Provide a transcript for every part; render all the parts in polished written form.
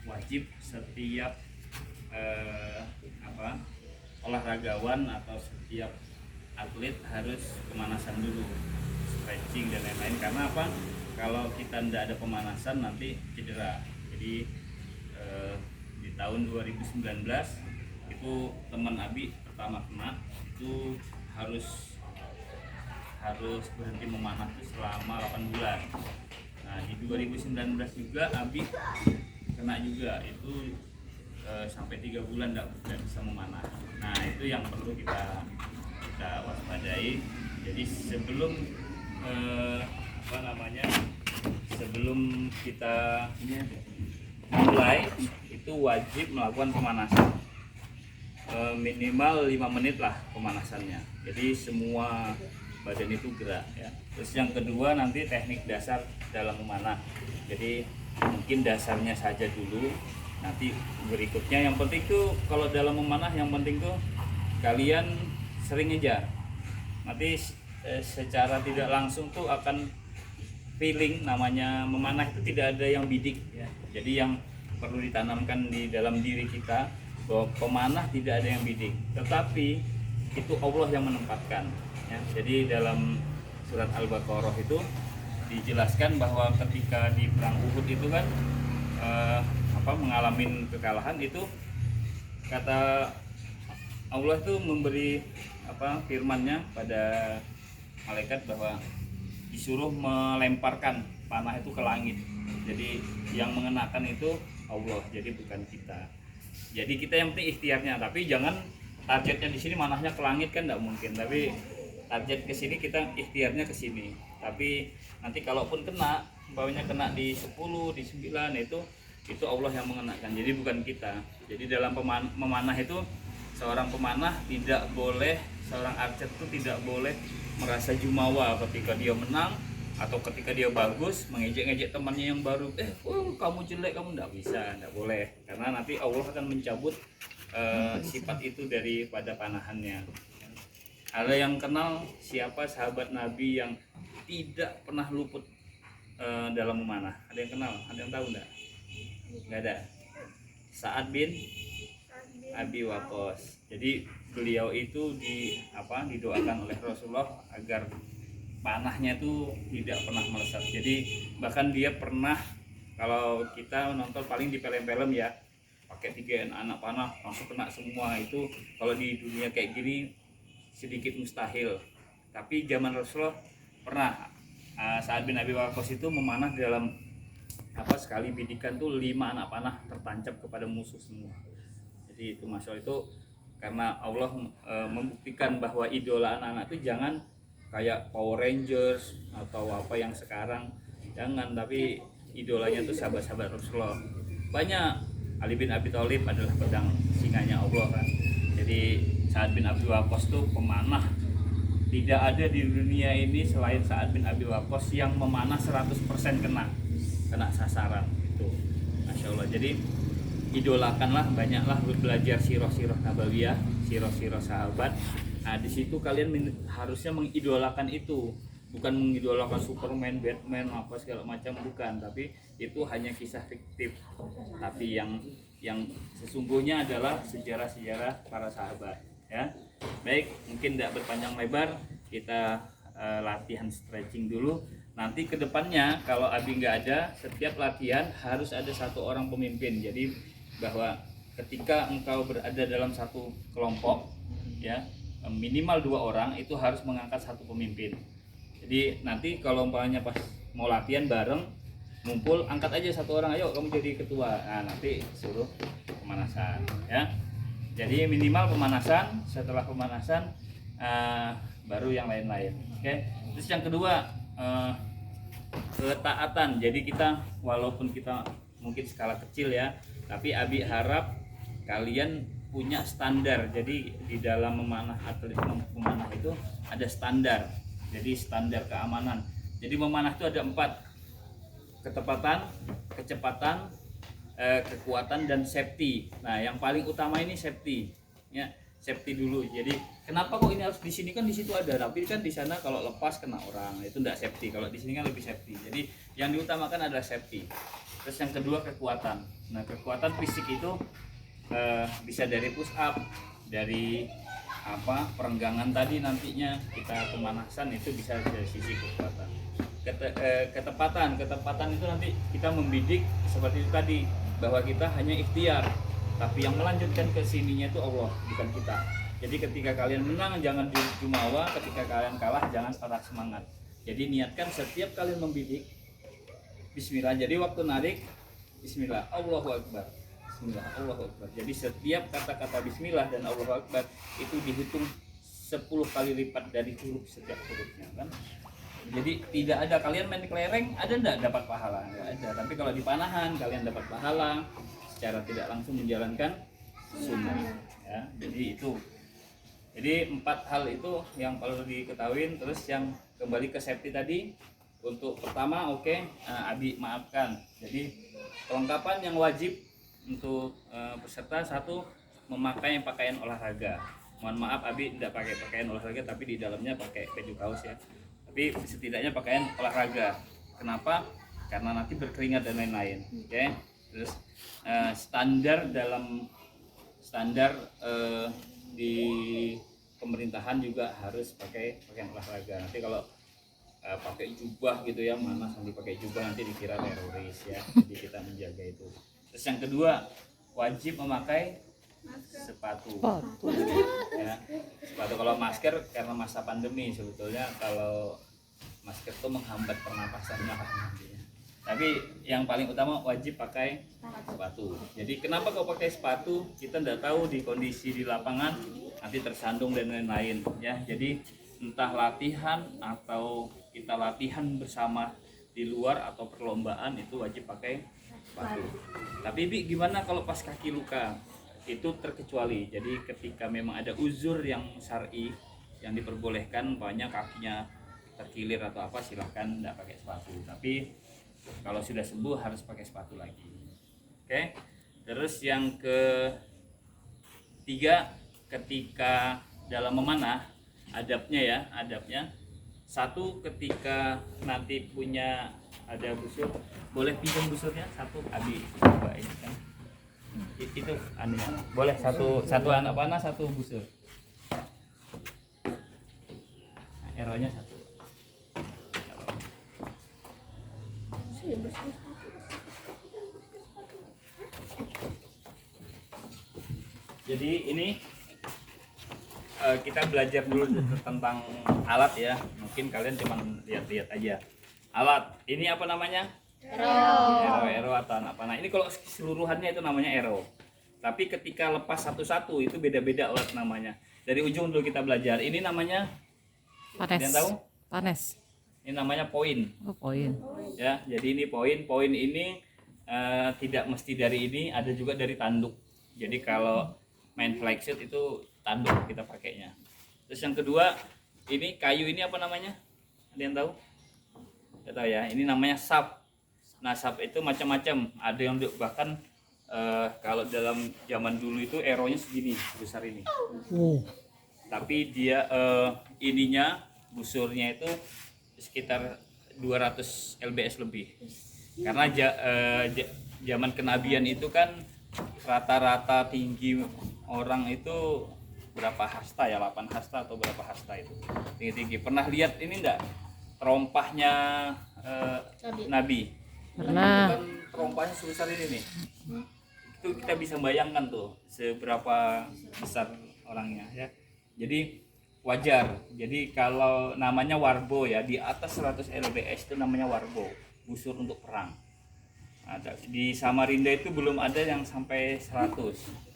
wajib setiap olahragawan atau setiap atlet harus pemanasan dulu, stretching dan lain-lain. Karena apa? Kalau kita tidak ada pemanasan nanti cedera. Jadi di tahun 2019 itu teman Abi pertama kena itu harus berhenti memanah itu selama 8 bulan. Nah di 2019 juga Abi kena juga itu sampai 3 bulan tidak bisa memanah. Nah itu yang perlu kita waspadai. Jadi sebelum sebelum kita mulai itu wajib melakukan pemanasan minimal 5 menit lah pemanasannya. Jadi semua badan itu gerak ya. Terus yang kedua nanti teknik dasar dalam memanah. Jadi mungkin dasarnya saja dulu. Nanti berikutnya yang penting tuh kalau dalam memanah yang penting tuh kalian sering ngejar. Nanti secara tidak langsung tuh akan feeling, namanya memanah itu tidak ada yang bidik ya. Jadi yang perlu ditanamkan di dalam diri kita bahwa pemanah tidak ada yang bidik, tetapi itu Allah yang menempatkan ya. Jadi dalam surat Al-Baqarah itu dijelaskan bahwa ketika di perang Uhud itu kan mengalami kekalahan, itu kata Allah itu memberi firman-Nya pada malaikat bahwa disuruh melemparkan panah itu ke langit. Jadi yang mengenakan itu Allah, jadi bukan kita. Jadi kita yang penting ikhtiarnya, tapi jangan targetnya di sini manahnya ke langit, kan tidak mungkin. Tapi target ke sini, kita ikhtiarnya ke sini. Tapi nanti kalaupun kena, bawahnya kena di 10, di 9 itu Allah yang mengenakan. Jadi bukan kita. Jadi dalam memanah itu seorang pemanah tidak boleh, seorang archer itu tidak boleh merasa jumawa ketika dia menang atau ketika dia bagus, mengejek-ngejek temannya yang baru, kamu jelek, kamu tidak bisa, tidak boleh, karena nanti Allah akan mencabut sifat itu daripada panahannya. Ada yang kenal siapa sahabat Nabi yang tidak pernah luput dalam memanah? Ada yang kenal? Ada yang tahu enggak? Enggak ada. Sa'ad bin Abi Waqqas. Jadi beliau itu didoakan oleh Rasulullah agar panahnya itu tidak pernah melesat. Jadi bahkan dia pernah, kalau kita nonton paling di film-film ya, pakai 3 anak panah langsung kena semua. Itu kalau di dunia kayak gini sedikit mustahil. Tapi zaman Rasulullah pernah Sa'ad bin Abi Waqqas itu memanah dalam sekali bidikan tuh 5 anak panah tertancap kepada musuh semua. Jadi itu masalah itu karena Allah membuktikan bahwa idola anak-anak itu jangan kayak Power Rangers atau apa yang sekarang, jangan, tapi idolanya itu sahabat-sahabat Rasulullah. Banyak. Ali bin Abi Thalib adalah pedang singanya Allah kan. Jadi Sa'ad bin Abi Waqqas itu pemanah. Tidak ada di dunia ini selain Sa'ad bin Abi Waqqas yang memanah 100% kena sasaran itu. Masya Allah. Jadi idolakanlah, banyaklah belajar sirah-sirah nabawiyah, sirah-sirah sahabat. Nah di situ kalian harusnya mengidolakan itu, bukan mengidolakan Superman, Batman, apa segala macam, bukan. Tapi itu hanya kisah fiktif. Tapi yang sesungguhnya adalah sejarah-sejarah para sahabat. Ya, baik, mungkin tidak berpanjang lebar, kita latihan stretching dulu. Nanti kedepannya kalau Abi nggak ada, setiap latihan harus ada 1 orang pemimpin. Jadi bahwa ketika engkau berada dalam satu kelompok ya, minimal 2 orang itu harus mengangkat 1 pemimpin. Jadi nanti kalau umpamanya pas mau latihan bareng ngumpul, angkat aja 1 orang, ayo kamu jadi ketua. Nah nanti suruh pemanasan ya. Jadi minimal pemanasan, setelah pemanasan baru yang lain-lain. Oke. Terus yang kedua ketaatan. Jadi kita walaupun kita mungkin skala kecil ya, tapi Abi harap kalian punya standar. Jadi di dalam memanah, atlet memanah itu ada standar. Jadi standar keamanan. Jadi memanah itu ada 4: ketepatan, kecepatan, kekuatan, dan safety. Nah yang paling utama ini safety ya, safety dulu. Jadi kenapa kok ini harus di sini, kan di situ ada, tapi kan di sana kalau lepas kena orang itu enggak safety. Kalau di sini kan lebih safety. Jadi yang diutamakan adalah safety. Terus yang kedua kekuatan. Nah, kekuatan fisik itu bisa dari push up, dari perenggangan tadi, nantinya kita pemanasan, itu bisa dari sisi kekuatan. Ketepatan itu nanti kita membidik seperti itu tadi, bahwa kita hanya ikhtiar, tapi yang melanjutkan ke sininya itu Allah, bukan kita. Jadi ketika kalian menang jangan jumawa, ketika kalian kalah jangan patah semangat. Jadi niatkan setiap kalian membidik bismillah. Jadi waktu narik bismillah, Allahu Akbar, bismillah, Allahu Akbar. Jadi setiap kata-kata bismillah dan Allahu Akbar itu dihitung 10 kali lipat dari huruf, setiap hurufnya kan. Jadi tidak ada kalian main kelereng ada enggak dapat pahala, enggak ada. Tapi kalau di panahan kalian dapat pahala secara tidak langsung menjalankan sunnah ya. Jadi 4 hal itu yang perlu diketahui. Terus yang kembali ke safety tadi, untuk pertama Abi maafkan. Jadi kelengkapan yang wajib untuk peserta, 1, memakai pakaian olahraga. Mohon maaf Abi tidak pakai pakaian olahraga, tapi di dalamnya pakai baju kaos ya. Tapi setidaknya pakaian olahraga. Kenapa? Karena nanti berkeringat dan lain-lain. Oke. Terus standar di pemerintahan juga harus pakai pakaian olahraga. Nanti kalau pakai jubah gitu ya, mana nanti pakai jubah nanti dikira teroris ya. Jadi kita menjaga itu. Terus yang kedua, wajib memakai sepatu. Ya, sepatu. Kalau masker karena masa pandemi, sebetulnya kalau masker itu menghambat pernapasan nantinya. Tapi yang paling utama wajib pakai sepatu. Jadi kenapa kau pakai sepatu? Kita tidak tahu di kondisi di lapangan nanti tersandung dan lain-lain ya. Jadi entah latihan atau kita latihan bersama di luar atau perlombaan, itu wajib pakai sepatu. Tapi Bi, gimana kalau pas kaki luka? Itu terkecuali. Jadi ketika memang ada uzur yang syar'i yang diperbolehkan, banyak kakinya terkilir atau apa, silahkan tidak pakai sepatu. Tapi kalau sudah sembuh harus pakai sepatu lagi. Oke. Terus yang ketiga, ketika dalam memanah, adabnya. 1, ketika nanti punya ada busur, boleh pinjam busurnya 1 Abi. Coba ini kan. Itu anunya. Boleh satu anak panah 1 busur. Nah, eronya 1. Jadi ini kita belajar dulu tentang alat ya. Mungkin kalian cuma lihat-lihat aja. Alat ini apa namanya? Ero atau anak panah. Ini kalau keseluruhannya itu namanya ero. Tapi ketika lepas satu-satu itu beda-beda alat namanya. Dari ujung dulu kita belajar. Ini namanya panes. Kalian tahu? Panes. Ini namanya poin. Oh, poin. Ya, jadi ini poin. Poin ini tidak mesti dari ini, ada juga dari tanduk. Jadi kalau main flag shoot itu tanduk kita pakainya. Terus yang kedua, ini kayu ini apa namanya? Ada yang tahu? Tidak tahu ya. Ini namanya sap. Nah, sap itu macam-macam. Ada yang bahkan kalau dalam zaman dulu itu eronya segini, besar ini. Tapi dia ininya, busurnya itu sekitar 200 lbs lebih. Karena zaman kenabian itu kan rata-rata tinggi orang itu berapa hasta ya, 8 hasta atau berapa hasta itu tinggi-tinggi. Pernah lihat ini enggak terompahnya Nabi? Pernah. Kan terompahnya sebesar ini nih. Itu kita bisa bayangkan tuh seberapa besar orangnya ya. Jadi wajar. Jadi kalau namanya warbo ya, di atas 100 lbs itu namanya warbo, busur untuk perang. Ada di Samarinda itu belum ada yang sampai 100.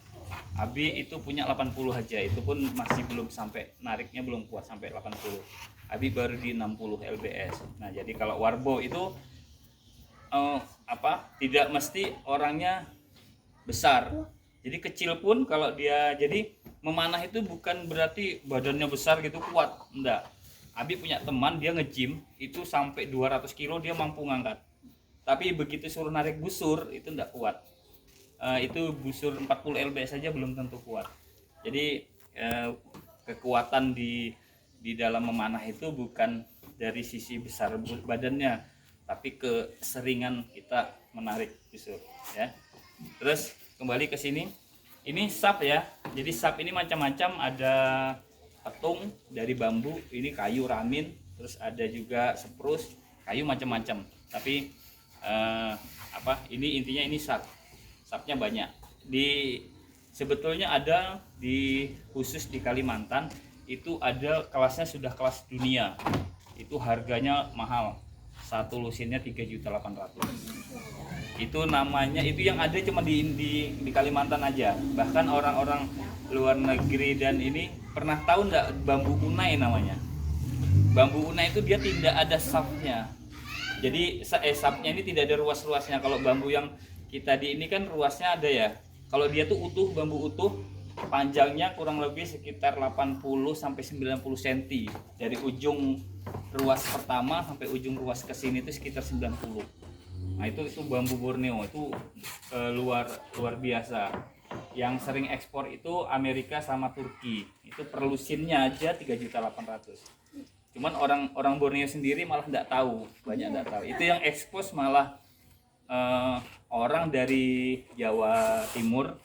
Abi itu punya 80 aja, itu pun masih belum sampai, nariknya belum kuat sampai 80. Abi baru di 60 lbs. Nah, jadi kalau warbo itu tidak mesti orangnya besar. Jadi kecil pun kalau dia, jadi memanah itu bukan berarti badannya besar gitu kuat, enggak. Abi punya teman dia nge-gym itu sampai 200 kilo dia mampu ngangkat. Tapi begitu suruh narik busur itu enggak kuat. Itu busur 40 lbs saja belum tentu kuat. Jadi kekuatan di dalam memanah itu bukan dari sisi besar badannya, tapi keseringan kita menarik busur ya. Terus kembali ke sini, ini sap ya. Jadi sap ini macam-macam, ada petung dari bambu, ini kayu ramin, terus ada juga spruce, kayu macam-macam. Tapi ini intinya ini sapnya banyak. Sebetulnya ada khusus di Kalimantan itu ada kelasnya, sudah kelas dunia. Itu harganya mahal. Satu lusinnya 3.800.000. Itu namanya, itu yang ada cuma di Kalimantan aja. Bahkan orang-orang luar negeri dan ini pernah tahu nggak bambu unai namanya? Bambu unai itu dia tidak ada sapnya. Jadi sapnya ini tidak ada ruas-ruasnya. Kalau bambu yang kita di ini kan ruasnya ada ya. Kalau dia tuh utuh, bambu utuh, panjangnya kurang lebih sekitar 80 sampai 90 cm. Dari ujung ruas pertama sampai ujung ruas ke sini itu sekitar 90. Nah, itu bambu Borneo itu luar biasa. Yang sering ekspor itu Amerika sama Turki. Itu per lusinnya aja 3.800.000. Cuman orang Borneo sendiri malah tidak tahu, banyak tidak tahu. Itu yang ekspos malah orang dari Jawa Timur,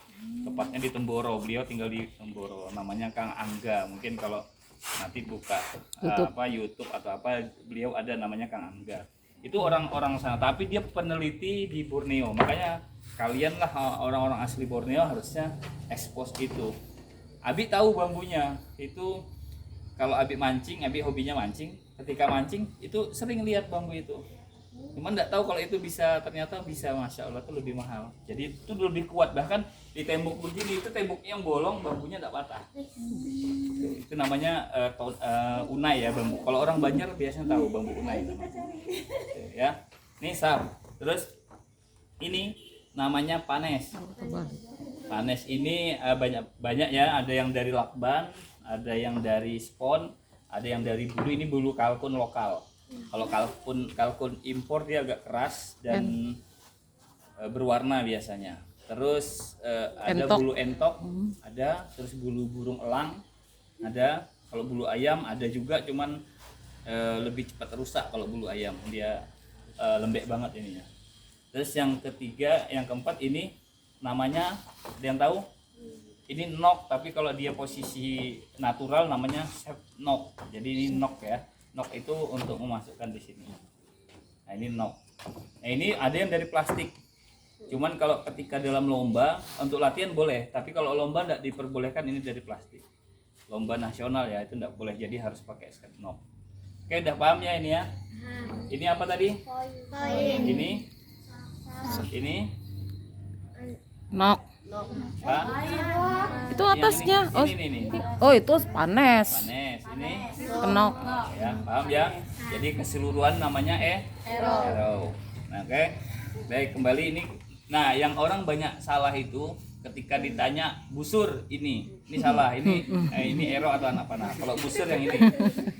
tepatnya di Temboro. Beliau tinggal di Temboro, namanya Kang Angga. Mungkin kalau nanti buka YouTube atau apa, beliau ada namanya Kang Angga. Itu orang-orang sana, tapi dia peneliti di Borneo. Makanya kalian lah orang-orang asli Borneo harusnya ekspos itu. Abi tahu bambunya itu. Kalau Abi mancing, Abi hobinya mancing. Ketika mancing itu sering lihat bambu itu. Cuman nggak tahu kalau itu ternyata bisa, masya Allah, tuh lebih mahal. Jadi itu lebih kuat, bahkan di tembok begini itu temboknya yang bolong, bambunya nggak patah. Itu namanya unai ya, bambu. Kalau orang Banjar biasanya tahu bambu unai ya. Ini sap. Terus ini namanya panes. Panes ini banyak ya, ada yang dari lakban, ada yang dari spon, ada yang dari bulu. Ini bulu kalkun lokal. Kalau kalkun impor dia agak keras dan berwarna biasanya. Terus ada bulu entok, ada, terus bulu burung elang, ada. Kalau bulu ayam ada juga, cuman lebih cepat rusak kalau bulu ayam, dia lembek banget ininya. Terus yang ketiga, yang keempat ini namanya, ada yang tahu? Ini nok, tapi kalau dia posisi natural namanya nok. Jadi ini nok ya. Nok itu untuk memasukkan di sini. Nah, ini nok. Nah, ini ada yang dari plastik. Cuman kalau ketika dalam lomba untuk latihan boleh, tapi kalau lomba tidak diperbolehkan ini dari plastik. Lomba nasional ya, itu tidak boleh, jadi harus pakai nok. Oke, udah paham ya ini ya? Ini apa tadi? Ini Nok. Hah? Itu atasnya. Ini. Oh, itu panes. Panes. Ini Kenok. ya, paham ya? Jadi keseluruhan namanya arrow. Nah, oke. Baik, kembali ini. Nah, yang orang banyak salah itu ketika ditanya busur ini salah, ini arrow atau anak panah. Kalau busur yang ini.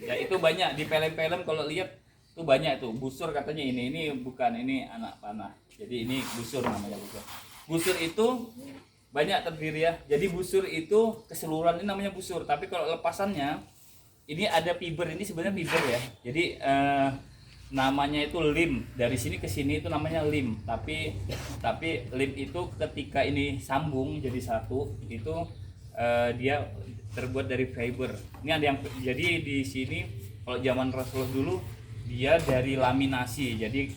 Ya itu banyak di film-film kalau lihat tuh banyak tuh busur, katanya ini bukan, ini anak panah. Jadi ini busur namanya busur. Busur itu banyak terdiri ya. Jadi busur itu keseluruhan ini namanya busur. Tapi kalau lepasannya ini ada fiber, ini sebenarnya fiber ya. Jadi namanya itu lim. Dari sini ke sini itu namanya lim. Tapi lim itu ketika ini sambung jadi satu, itu dia terbuat dari fiber. Ini ada yang jadi di sini kalau zaman Rasulullah dulu dia dari laminasi. Jadi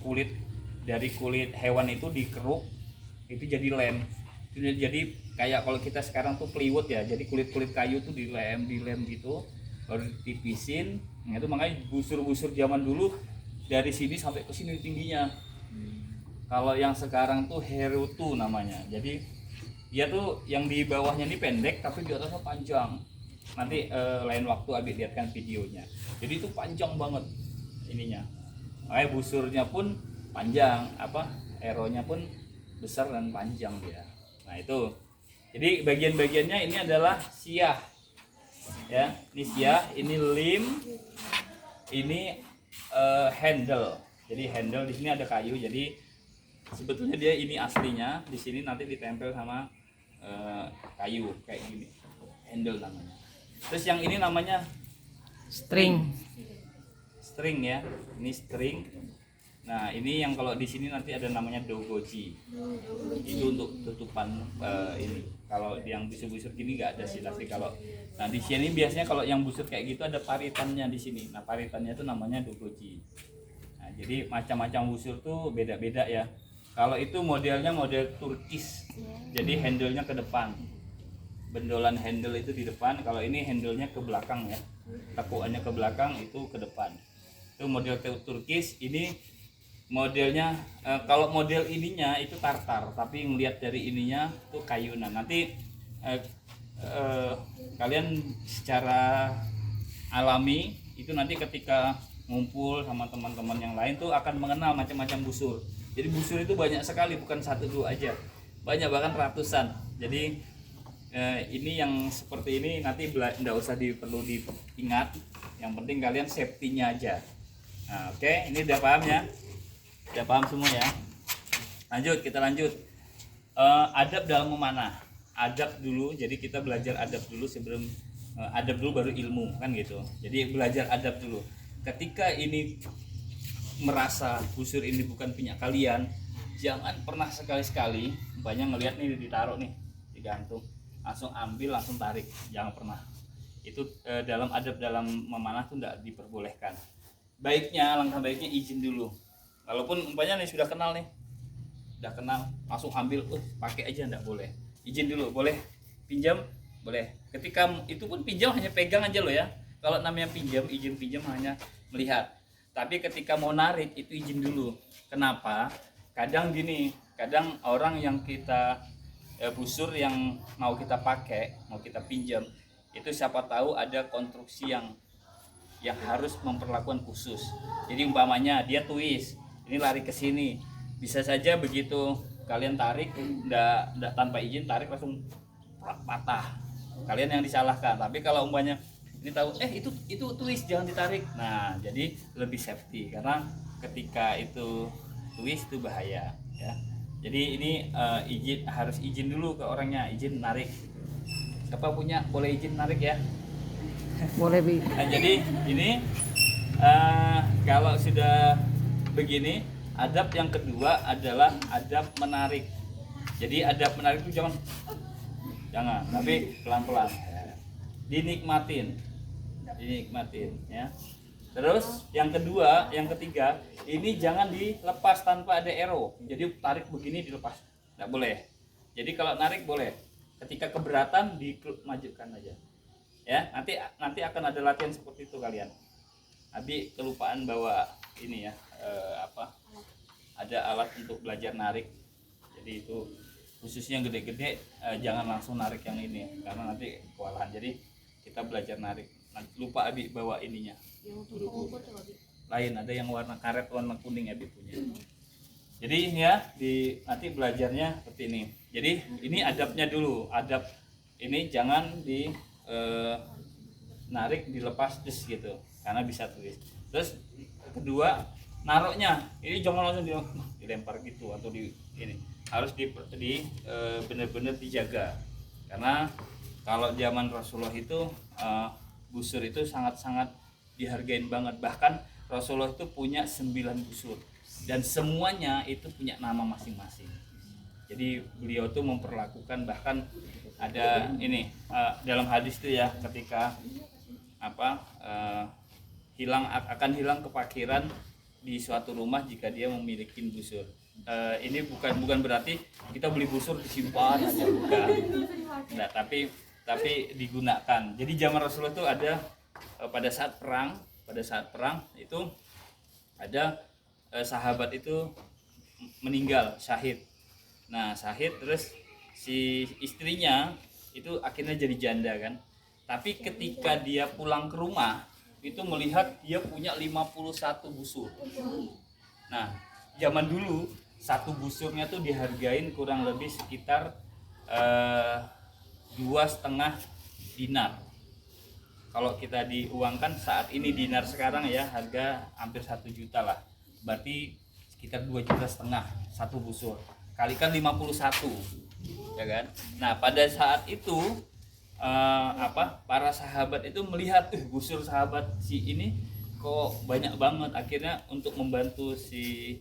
dari kulit hewan itu dikeruk, itu jadi lem. Jadi kayak kalau kita sekarang tuh plywood ya, jadi kulit kayu tuh dilem gitu, baru ditipisin. Nah, itu makanya busur zaman dulu dari sini sampai ke sini tingginya. Kalau yang sekarang tuh herutu namanya. Jadi dia tuh yang di bawahnya ini pendek tapi di atasnya panjang. Nanti lain waktu Abi lihatkan videonya. Jadi itu panjang banget ininya. Makanya busurnya pun panjang, arrow-nya pun besar dan panjang dia. Nah, itu. Jadi bagian-bagiannya ini adalah siah. Ya, ini siah, ini lim, ini handle. Jadi handle di sini ada kayu. Jadi sebetulnya dia ini aslinya, di sini nanti ditempel sama kayu kayak gini. Handle namanya. Terus yang ini namanya String. String ya. Ini string. Nah ini yang kalau di sini nanti ada namanya dogoji. Itu untuk tutupan ini. Kalau yang busur-busur gini nggak ada sih, tapi kalau nah di sini biasanya kalau yang busur kayak gitu ada paritannya di sini. Nah paritannya itu namanya dogoji. Nah jadi macam-macam busur tuh beda-beda ya. Kalau itu modelnya model Turkish, jadi handle-nya ke depan, bendolan handle itu di depan. Kalau ini handle-nya ke belakang ya, tekuannya ke belakang, itu ke depan. Itu model Turkish. Ini modelnya kalau model ininya itu tartar, tapi melihat dari ininya itu kayunan. Nanti kalian secara alami itu nanti ketika ngumpul sama teman-teman yang lain tuh akan mengenal macam-macam busur. Jadi busur itu banyak sekali, bukan satu dua aja, banyak, bahkan ratusan. Jadi ini yang seperti ini nanti tidak usah perlu diingat, yang penting kalian safety-nya aja. Nah, oke, ini udah paham ya? Udah paham semua ya? Lanjut, kita lanjut. Adab dalam memanah. Adab dulu, jadi kita belajar adab dulu sebelum adab dulu baru ilmu, kan gitu. Jadi belajar adab dulu. Ketika ini merasa busur ini bukan punya kalian, jangan pernah sekali-sekali banyak ngelihat nih ditaruh nih, digantung, langsung ambil, langsung tarik. Jangan pernah. Itu dalam adab dalam memanah tuh tidak diperbolehkan. Langkah baiknya izin dulu. Walaupun umpamanya nih sudah kenal, langsung ambil, pakai aja, enggak boleh. Izin dulu, boleh pinjam, boleh. Ketika itu pun pinjam hanya pegang aja loh ya. Kalau namanya pinjam, izin pinjam hanya melihat. Tapi ketika mau narik itu izin dulu. Kenapa? Kadang gini, kadang orang yang kita busur yang mau kita pakai, mau kita pinjam, itu siapa tahu ada konstruksi yang harus memperlakukan khusus. Jadi umpamanya dia twist, ini lari ke sini, bisa saja begitu kalian tarik enggak tanpa izin, tarik langsung patah. Kalian yang disalahkan. Tapi kalau umpamanya ini tahu itu twist, jangan ditarik. Nah, jadi lebih safety karena ketika itu twist itu bahaya ya. Jadi ini harus izin dulu ke orangnya, izin narik. Siapa punya boleh izin narik ya? Boleh, Bi. Nah, jadi ini kalau sudah begini, adab yang kedua adalah adab menarik. Jadi adab menarik itu jangan, tapi pelan-pelan, dinikmatin ya. Terus yang ketiga, ini jangan dilepas tanpa ada arrow. Jadi tarik begini dilepas, nggak boleh. Jadi kalau narik boleh, ketika keberatan dimajukan aja. Ya, nanti akan ada latihan seperti itu kalian. Abi kelupaan bawa ini ya, ada alat untuk belajar narik. Jadi itu khususnya yang gede-gede, jangan langsung narik yang ini karena nanti kewalahan. Jadi kita belajar narik. Lupa Abi bawa ininya. Lain, ada yang warna karet, warna kuning Abi punya. Jadi ya nanti belajarnya seperti ini. Jadi ini adabnya dulu. Adab ini jangan narik dilepas terus gitu, karena bisa tulis. Terus kedua, naruhnya ini jangan langsung dilempar gitu atau ini harus benar-benar dijaga, karena kalau zaman Rasulullah itu busur itu sangat-sangat dihargain banget. Bahkan Rasulullah itu punya 9 busur dan semuanya itu punya nama masing-masing. Jadi beliau tuh memperlakukan, bahkan ada ini dalam hadis itu ya, ketika akan hilang kefakiran di suatu rumah jika dia memiliki busur. Ini bukan berarti kita beli busur disimpan aja, bukan. Nah, tapi digunakan. Jadi zaman Rasulullah itu ada pada saat perang itu ada sahabat itu meninggal, syahid. Nah, syahid, terus si istrinya itu akhirnya jadi janda kan. Tapi ketika dia pulang ke rumah itu melihat dia punya 51 busur. Nah, zaman dulu satu busurnya tuh dihargain kurang lebih sekitar 2,5 dinar. Kalau kita diuangkan saat ini dinar sekarang ya, harga hampir 1 juta lah. Berarti sekitar 2,5 juta satu busur. Kalikan 51, ya kan? Nah, pada saat itu para sahabat itu melihat busur sahabat si ini kok banyak banget. Akhirnya untuk membantu si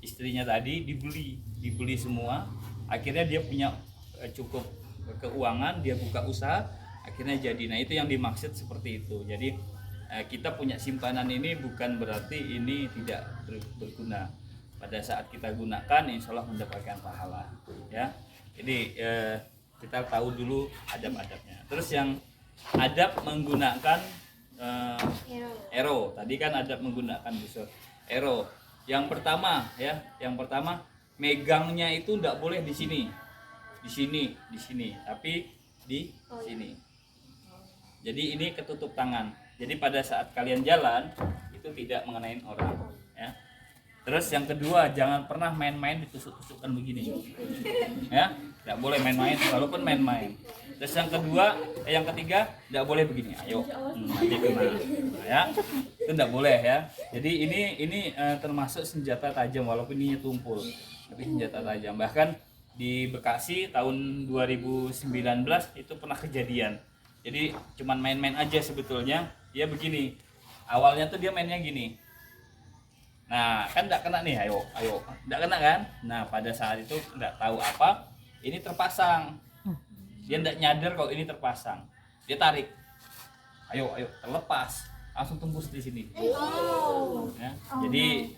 istrinya tadi dibeli semua. Akhirnya dia punya cukup keuangan, dia buka usaha, akhirnya jadi. Nah itu yang dimaksud seperti itu. Jadi kita punya simpanan ini bukan berarti ini tidak berguna. Pada saat kita gunakan, insya Allah mendapatkan pahala. Ya, jadi kita tahu dulu adab-adabnya. Terus yang adab menggunakan ero. Tadi kan adab menggunakan busur ero. Yang pertama ya, megangnya itu tidak boleh di sini, tapi di sini. Jadi ini ketutup tangan. Jadi pada saat kalian jalan itu tidak mengenai orang. Ya. Terus yang kedua, jangan pernah main-main ditusuk-tusukkan begini. Ya, tidak boleh main-main, walaupun main-main. Terus yang ketiga, tidak boleh begini. Ayo, nanti kena. Nah, ya, itu tidak boleh ya. Jadi ini termasuk senjata tajam, walaupun ini tumpul, tapi senjata tajam. Bahkan di Bekasi tahun 2019 itu pernah kejadian. Jadi cuman main-main aja sebetulnya. Dia begini. Awalnya tuh dia mainnya gini. Nah, kan enggak kena nih, ayo. Enggak kena kan? Nah, pada saat itu enggak tahu apa, ini terpasang. Dia enggak nyadar kalau ini terpasang. Dia tarik. Ayo, terlepas. Langsung tembus di sini. Ya, jadi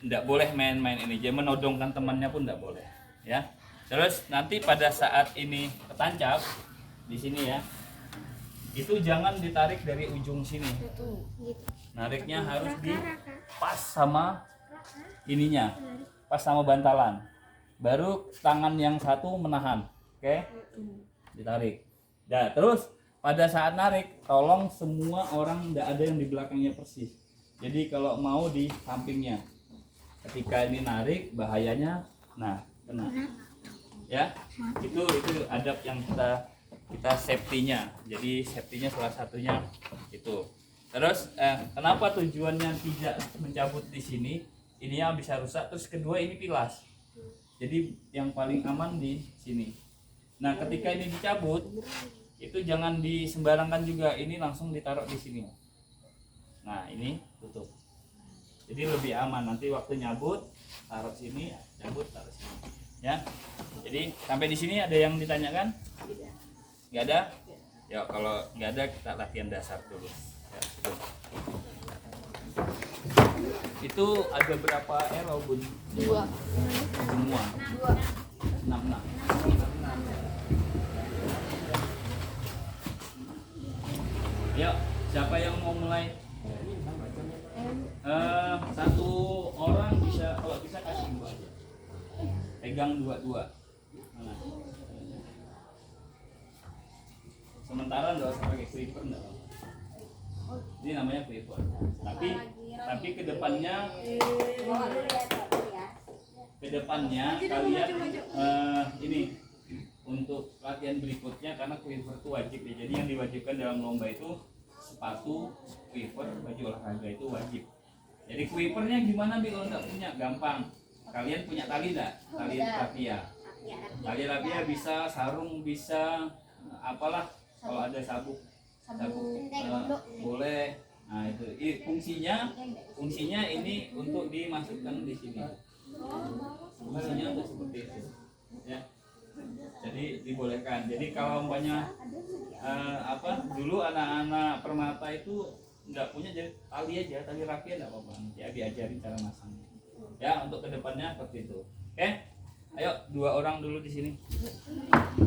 enggak boleh main-main ini. Dia menodongkan temannya pun enggak boleh, ya. Terus nanti pada saat ini ketancap di sini ya. Itu jangan ditarik dari ujung sini. Nariknya harus di pas sama ininya, pas sama bantalan. Baru tangan yang satu menahan, oke? Ditarik. Nah, terus pada saat narik, tolong semua orang tidak ada yang di belakangnya persis. Jadi kalau mau di sampingnya. Ketika ini narik, bahayanya, nah kena. Ya, itu adab yang kita safety-nya. Jadi safety-nya salah satunya itu. Terus kenapa tujuannya tidak mencabut di sini? Ini yang bisa rusak. Terus kedua ini pilas. Jadi yang paling aman di sini. Nah, ketika ini dicabut, itu jangan disembarangkan juga. Ini langsung ditaruh di sini. Nah, ini tutup. Jadi lebih aman. Nanti waktu nyabut, taruh sini, cabut taruh sini. Ya. Jadi sampai di sini ada yang ditanyakan? Nggak ada? Ya, kalau nggak ada kita latihan dasar dulu. Ya, itu ada berapa ero, Bun? 2. Semua. 6. Yuk, siapa yang mau mulai? Satu orang bisa, kalau bisa kasih 2 aja. Pegang 2. Mana? Sementara nggak usah pakai clipper, nggak apa-apa. Ini namanya clipper. Tapi kedepannya kalian ini untuk latihan berikutnya, karena clipper itu wajib ya. Jadi yang diwajibkan dalam lomba itu sepatu, clipper, baju olahraga itu wajib. Jadi clippernya gimana Bi kalau nggak punya? Gampang. Kalian punya tali nggak? Tali rapia. Tali rapia bisa, sarung bisa, apalah. Kalau ada sabuk boleh. Nah itu fungsinya ini untuk dimasukkan di sini. Fungsinya untuk seperti itu, ya. Jadi dibolehkan. Jadi kalau umpamanya dulu anak-anak permata itu nggak punya, jadi tali rapia nggak apa-apa. Ya diajarin cara masang. Ya untuk kedepannya seperti itu. Oke? Ayo 2 orang dulu di sini.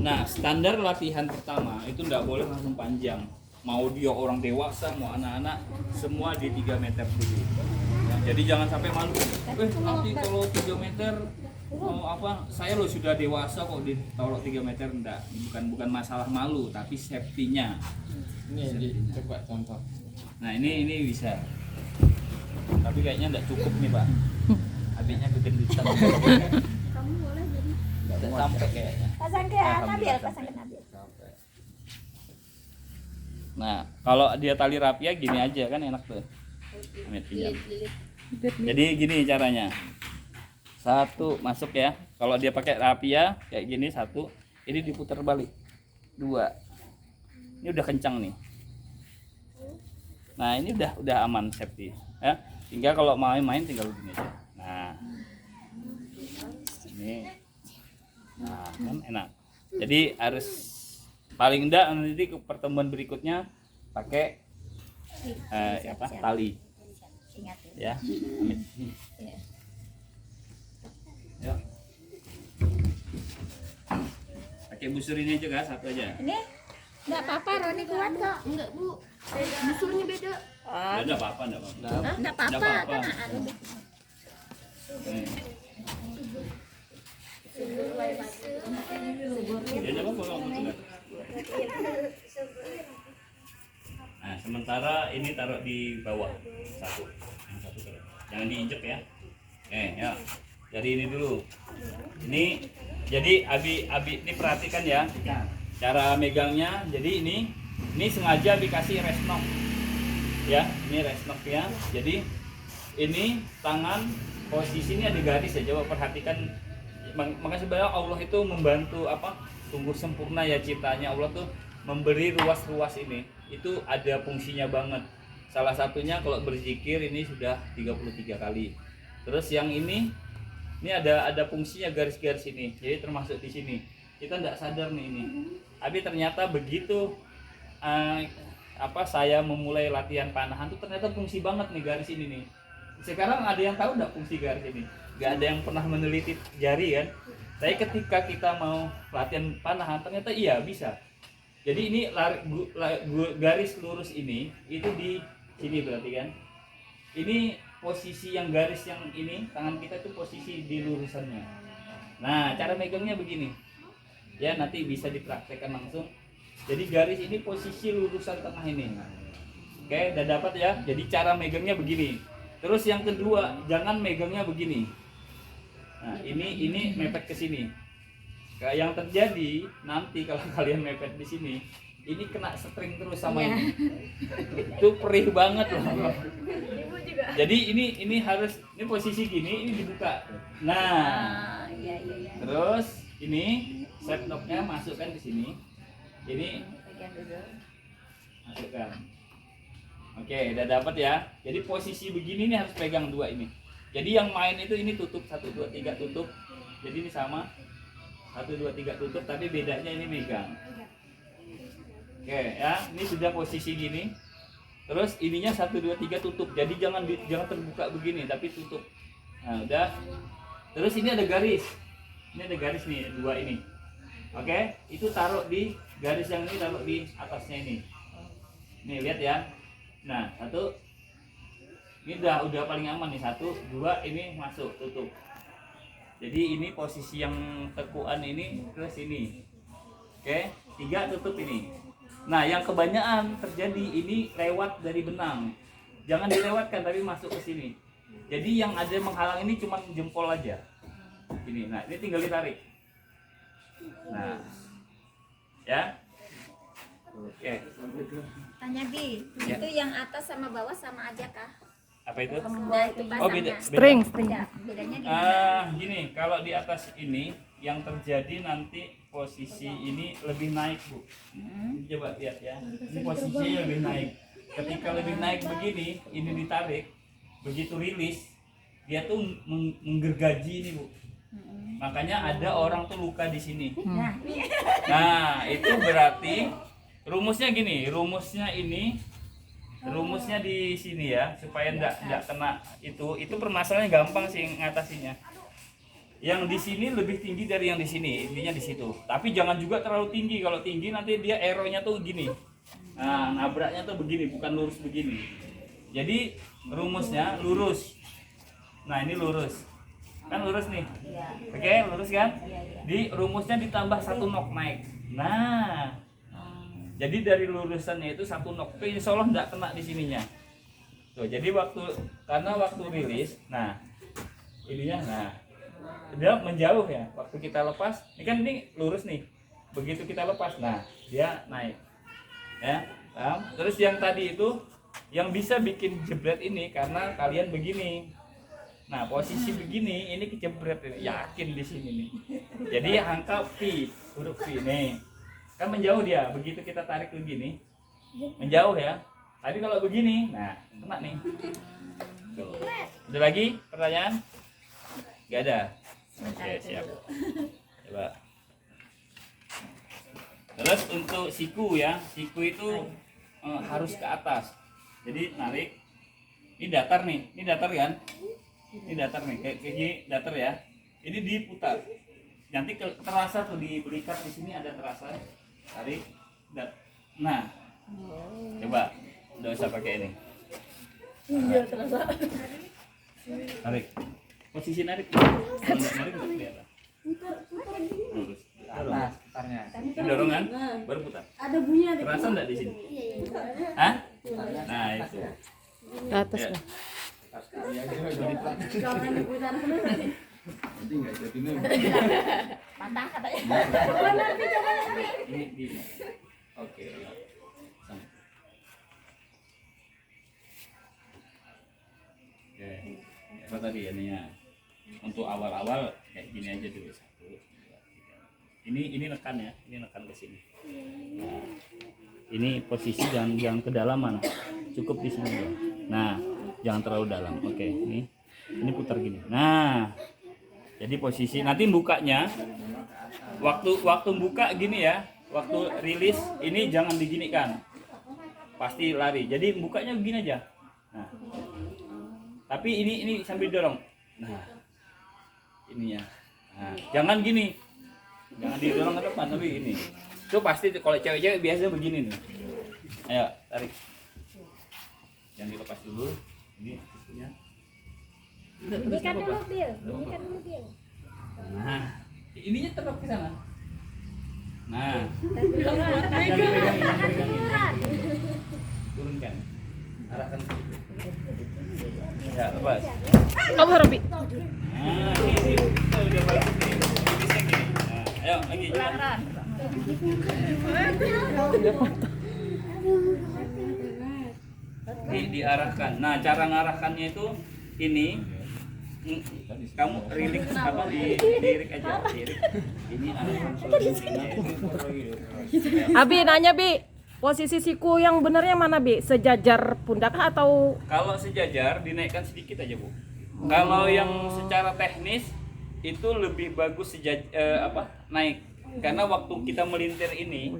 Nah, standar latihan pertama itu enggak boleh langsung panjang. Mau dia orang dewasa, mau anak-anak, semua di 3 meter dulu. Nah, jadi jangan sampai malu. Nanti kalau 3 meter saya lo sudah dewasa kok ditaruh 3 meter, enggak. Bukan masalah malu, tapi safety-nya. Ini coba contoh. Nah, ini bisa. Tapi kayaknya enggak cukup nih, Pak. Habisnya kegendutan. Tidak sampai kayaknya. Pasang ke Nabil. Nah, kalau dia tali rapia gini aja kan enak tuh. Jadi gini caranya. 1 masuk ya. Kalau dia pakai rapia kayak gini 1, ini diputar balik. 2. Ini udah kencang nih. Nah ini udah aman safety ya. Tinggal kalau mau main tinggal begini aja. Nah ini, nah kan enak. Jadi harus paling enggak nanti ke pertemuan berikutnya pakai tali Ingat ya. Amin. Yuk. Pakai busur ini aja kan, satu aja. ini nggak apa-apa, Roni kuat kok. Enggak, Bu. Busurnya beda. Oh, Enggak apa-apa, enggak apa-apa. nggak Nggak apa-apa apa-apa. kan ada. Nih. Ya, enggak apa-apa, enggak apa-apa. Nah, sementara ini taruh di bawah satu. Yang satu taruh. Jangan diinjek ya. Ya. Dari ini dulu. Ini jadi Abi ini perhatikan ya. Cara megangnya. Jadi ini sengaja dikasih rest knock. Ya, ini rest knock ya. Jadi ini tangan posisinya di garis ya. Coba perhatikan. Makanya sebenarnya Allah itu membantu sungguh sempurna ya ciptanya. Allah tuh memberi ruas-ruas ini. Itu ada fungsinya banget. Salah satunya kalau berzikir ini sudah 33 kali. Terus yang ini ada fungsinya garis-garis ini. Jadi termasuk di sini. Kita tidak sadar nih ini. Tapi ternyata begitu saya memulai latihan panahan tuh ternyata fungsi banget nih garis ini nih. Sekarang ada yang tahu enggak fungsi garis ini? Gak ada yang pernah meneliti jari kan. Tapi ketika kita mau latihan panahan ternyata iya bisa. Jadi ini garis lurus ini itu di sini berarti kan. Ini posisi yang garis yang ini tangan kita itu posisi di lurusannya. Nah cara megangnya begini. Ya nanti bisa dipraktekkan langsung. Jadi garis ini posisi lurusan tengah ini. Oke, udah dapat ya. Jadi cara megangnya begini. Terus yang kedua, jangan megangnya begini. Nah, ini mepet ke sini. Yang terjadi nanti kalau kalian mepet di sini, ini kena string terus sama ini. Itu perih banget loh. Jadi ini harus posisi gini, ini dibuka. Nah, Iya. terus ini set knocknya masukkan ke sini. Ini Pegang dulu. masukkan. Oke, udah dapat ya. Jadi posisi begini nih harus pegang dua ini. Jadi yang main itu ini tutup 1 2 3 tutup. Jadi ini sama 1 2 3 tutup, tapi bedanya ini megang. Oke ya, ini sudah posisi gini. Terus ininya 1 2 3 tutup. Jadi jangan terbuka begini, tapi tutup. Nah, udah. Terus ini ada garis. Ini ada garis nih, dua ini. Oke, itu taruh di garis yang ini, taruh di atasnya ini. Nih lihat ya. Nah, satu. Ini udah paling aman nih, 1 2 ini masuk tutup. Jadi ini posisi yang tekuan ini ke sini. Oke, 3 tutup ini. Nah, yang kebanyakan terjadi ini lewat dari benang. Jangan dilewatkan tapi masuk ke sini. Jadi yang ada menghalang ini cuma jempol aja. Ini. Nah, ini tinggal ditarik. Nah. Ya. Oke. Tanya Bi, Ya. itu yang atas sama bawah sama aja kah? Apa itu? Nah, itu pasangnya. Oh, beda. String. Bedanya gimana? Gini, kalau di atas ini yang terjadi nanti posisi ini lebih naik, Bu. Coba lihat ya. Ini posisinya lebih naik. Ketika lebih naik begini, ini ditarik, begitu rilis, dia tuh menggergaji ini, Bu. Makanya ada orang tuh luka di sini. Nah, itu berarti rumusnya gini, rumusnya di sini ya, supaya enggak kena itu permasalahannya gampang sih ngatasinya. Yang di sini lebih tinggi dari yang di sini, intinya di situ. Tapi jangan juga terlalu tinggi. Kalau tinggi nanti dia errornya tuh gini. Nah, nabraknya tuh begini, bukan lurus begini. Jadi rumusnya lurus. Nah, ini lurus. Kan lurus nih. Oke, lurus kan? Di rumusnya ditambah 1 knock naik. Nah, jadi dari lurusannya itu 1 knock. Itu insya Allah nggak kena di sininya. Tuh, jadi karena waktu rilis, nah ininya, nah dia menjauh ya. Waktu kita lepas, ini kan ini lurus nih. Begitu kita lepas, nah dia naik. Ya, paham? Terus yang tadi itu yang bisa bikin jebret ini karena kalian begini. Nah, posisi begini ini kejebret ini, yakin di sini nih. Jadi angka V, huruf V nih. Kan menjauh dia, begitu kita tarik begini menjauh ya. Tadi kalau begini, nah kena nih. Tuh. Ada lagi pertanyaan? Gak ada. Oke, siap. Coba. Terus untuk siku ya, siku itu harus ke atas. Jadi narik. Ini datar nih, ini datar kan? Ini datar nih, kayak gini datar ya. Ini diputar. Nanti terasa tuh di belikat di sini ada terasa. Tarik. Nah, coba, udah usah pakai ini. Tarik. Posisi narik. Kalau nggak narik nggak kelihatan. Lurus. Atas putarnya. Ini dorongan, baru putar. Ada bunyi ada. Terasa nggak di sini? Hah? Nah itu. Ke atas Ya. lah. Jangan diputar terus. Nanti nggak jadi nih. Patah katanya. Ini di. Oke. Sama. Oke. Apa tadi ininya? Untuk awal-awal kayak gini aja dulu. 1, 2, 3. Ini nekan ya, ini nekan ke sini. Nah, ini posisi jangan kedalaman, cukup di sini. Nah, jangan terlalu dalam. Oke, ini putar gini. Nah, jadi posisi nanti bukanya, waktu buka gini ya, waktu rilis ini jangan diginikan, pasti lari. Jadi bukanya begini aja. Nah, tapi ini sambil dorong. Nah, ini ya. Nah, jangan gini. Jangan didorong ke depan, tapi ini. Itu pasti kalau cewek-cewek biasanya begini nih. Ayo, tarik. Jangan dilepas dulu. Ini sisunya. Bunyikan dulu, Bil. Bunyikan dulu, Bil. Nah, ininya tetap ke sana. Nah, turunkan. Arahkan ke situ. Ya, lepas. Kamu harap Bi. Nah, ini udah bagus nih. Bisa gini. Nah, ayo lagi. Jalan. Diarahkan. Nah, cara ngarahkannya itu ini kamu rilik apa diirik aja, diirik. Ini arahkan posisinya itu. Abi nanya Bi, posisi siku yang benernya mana Bi? Sejajar pundak atau Kalau sejajar dinaikkan sedikit aja, Bu. Kalau yang secara teknis itu lebih bagus naik. Karena waktu kita melintir ini,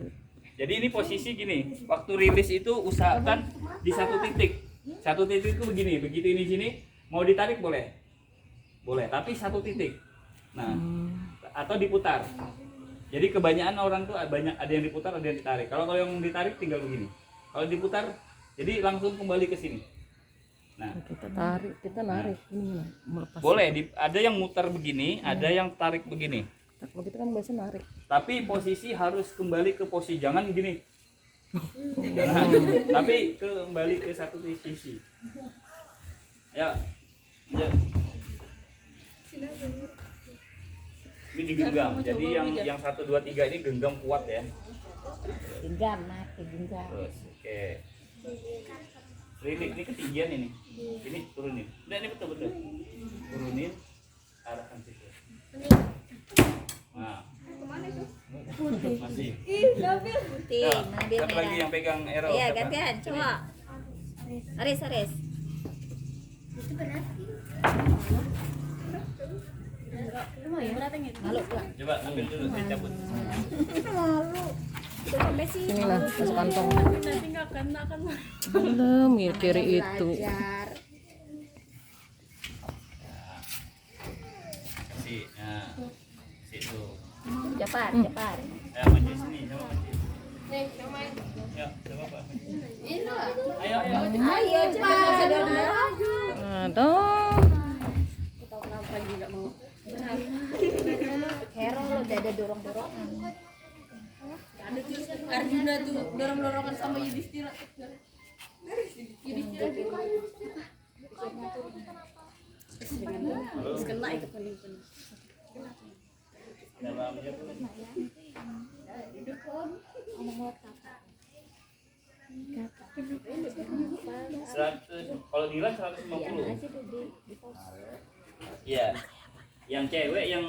jadi ini posisi gini. Waktu rilis itu usahakan di satu titik. Satu titik itu begini, begitu ini sini mau ditarik boleh. Boleh, tapi satu titik. Nah, atau diputar. Jadi kebanyakan orang tuh ada yang diputar, ada yang ditarik. Kalau yang ditarik tinggal begini. Kalau diputar, jadi langsung kembali ke sini. Nah, kita narik ini melepas. boleh ada yang muter begini, ada yang tarik begini. Kalau kita kan biasa narik. Tapi posisi harus kembali ke posisi, jangan gini. Jangan, tapi kembali ke satu sisi. Ya. Ya. Ini digenggam. Jadi yang 1 2 3 ini genggam kuat ya. Genggam, mati genggam. Terus, oke. Rilik ini ketinggian ini. Ini turunin. Udah ini betul-betul. Turunin, arahkan situ. Nah. Masih. Putih, Ya, mana Bil siapa lagi yang merah? pegang arrow? Iya, Siapa? gantian, coba. Aris. Malu pula. Coba ambil dulu, saya cabut. Malu. Udah sampai sini. Inilah masuk kantong. Nanti nggak kena kan. Belum ya kiri itu. Belajar. Kasih, nah, situ. Cepat. Ayo maju sini, coba maju. Ya, coba Pak. Ayo. Ayo cepat. Aduh. Hero lo udah ada dorong-dorongan. Arjuna tuh dorong-dorongan sama Yudhistira. Yudhistira terus kena itu paling. Dalam aja dulu. 100, kalau Dilan 150. Iya. Yang cewek yang